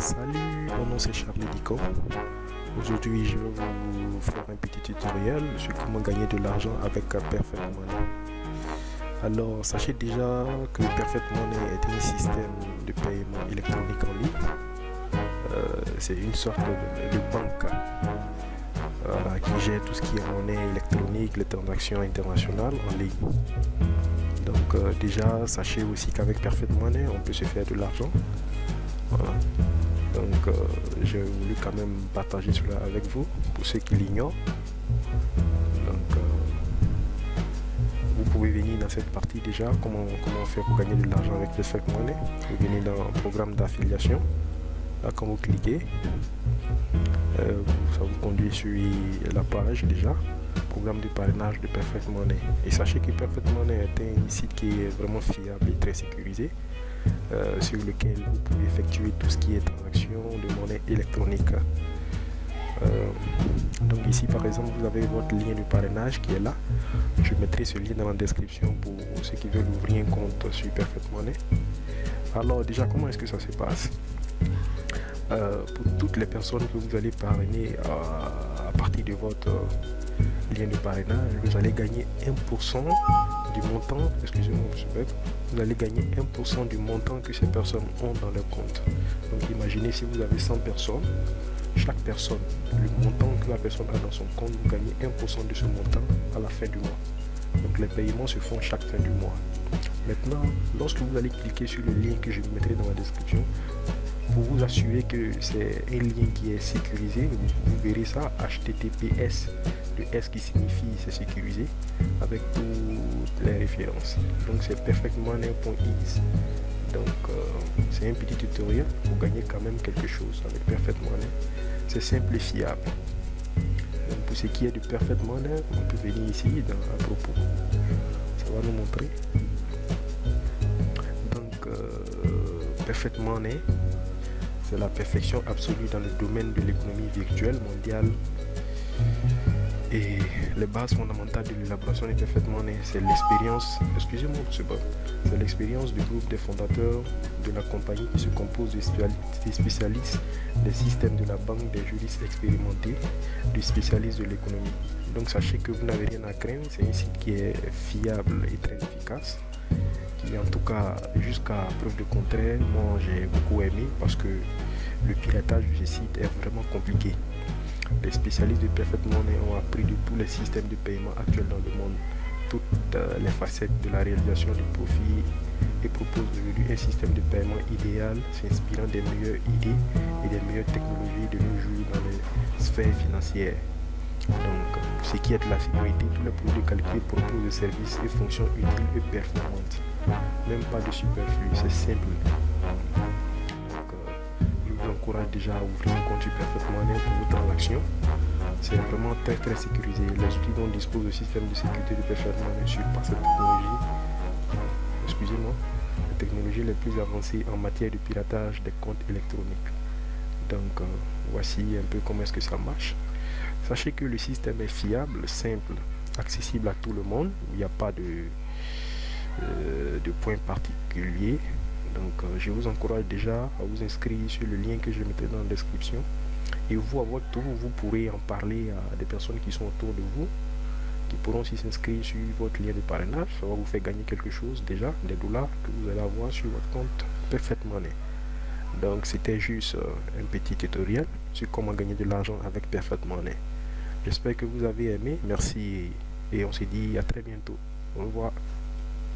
Salut, mon nom c'est Charles Dico. Aujourd'hui, je vais vous faire un petit tutoriel sur comment gagner de l'argent avec Perfect Money. Alors, sachez déjà que Perfect Money est un système de paiement électronique en ligne. C'est une sorte de banque qui gère tout ce qui est monnaie électronique, les transactions internationales en ligne. Donc déjà, sachez aussi qu'avec Perfect Money, on peut se faire de l'argent. Voilà. Donc j'ai voulu quand même partager cela avec vous, pour ceux qui l'ignorent. Donc vous pouvez venir dans cette partie déjà, comment faire pour gagner de l'argent avec Perfect Money. Vous venez dans un programme d'affiliation. Là, quand vous cliquez, ça vous conduit sur la page déjà, programme de parrainage de Perfect Money. Et sachez que Perfect Money est un site qui est vraiment fiable et très sécurisé, sur lequel vous pouvez effectuer tout ce qui est transaction de monnaie électronique. Donc ici par exemple vous avez votre lien de parrainage qui est là. Je mettrai ce lien dans la description pour ceux qui veulent ouvrir un compte sur Perfect Money. Alors déjà, comment est-ce que ça se passe? Pour toutes les personnes que vous allez parrainer à partir de votre lien de parrainage, vous allez gagner 1% du montant, excusez-moi monsieur Beb, vous allez gagner 1% du montant que ces personnes ont dans leur compte. Donc imaginez si vous avez 100 personnes, chaque personne, le montant que la personne a dans son compte, vous gagnez 1% de ce montant à la fin du mois. Donc les paiements se font chaque fin du mois. Maintenant, lorsque vous allez cliquer sur le lien que je vous mettrai dans la description, pour vous assurer que c'est un lien qui est sécurisé, vous verrez ça, HTTPS, le S qui signifie c'est sécurisé, avec toutes les références. Donc c'est perfectmoney.is. Donc c'est un petit tutoriel pour gagner quand même quelque chose avec Perfect Money. C'est simple et fiable. Donc pour ce qui est de Perfect Money, on peut venir ici à propos. Ça va nous montrer. Donc Perfect Money, c'est la perfection absolue dans le domaine de l'économie virtuelle mondiale. Et les bases fondamentales de l'élaboration de Perfect Money, c'est l'expérience, excusez-moi, c'est l'expérience du groupe des fondateurs de la compagnie qui se compose des spécialistes des systèmes de la banque, des juristes expérimentés, des spécialistes de l'économie. Donc sachez que vous n'avez rien à craindre, c'est un site qui est fiable et très efficace. Qui en tout cas, jusqu'à preuve de contraire, moi j'ai beaucoup aimé parce que le piratage de ce site est vraiment compliqué. Les spécialistes de Perfect Money ont appris de tous les systèmes de paiement actuels dans le monde, toutes les facettes de la réalisation du profit, et proposent aujourd'hui un système de paiement idéal s'inspirant des meilleures idées et des meilleures technologies de nos jours dans les sphères financières. Donc, pour ce qui est de la sécurité, tous les produits calculés proposent des services et fonctions utiles et performantes. Même pas de superflu, c'est simple. Donc, je vous encourage déjà à ouvrir un compte sur Perfect Money pour vos transactions. C'est vraiment très sécurisé. Les outils dont dispose le système de sécurité de Perfect Money surpassent cette technologie. Excusez-moi, les technologies les plus avancées en matière de piratage des comptes électroniques. Donc, voici un peu comment est-ce que ça marche. Sachez que le système est fiable, simple, accessible à tout le monde. Il n'y a pas de point particulier. Donc je vous encourage déjà à vous inscrire sur le lien que je mettrai dans la description. Et vous, à votre tour, vous pourrez en parler à des personnes qui sont autour de vous, qui pourront aussi s'inscrire sur votre lien de parrainage. Ça va vous faire gagner quelque chose déjà, des dollars que vous allez avoir sur votre compte Perfect Money. Donc c'était juste un petit tutoriel sur comment gagner de l'argent avec Perfect Money. J'espère que vous avez aimé. Merci et on se dit à très bientôt. Au revoir.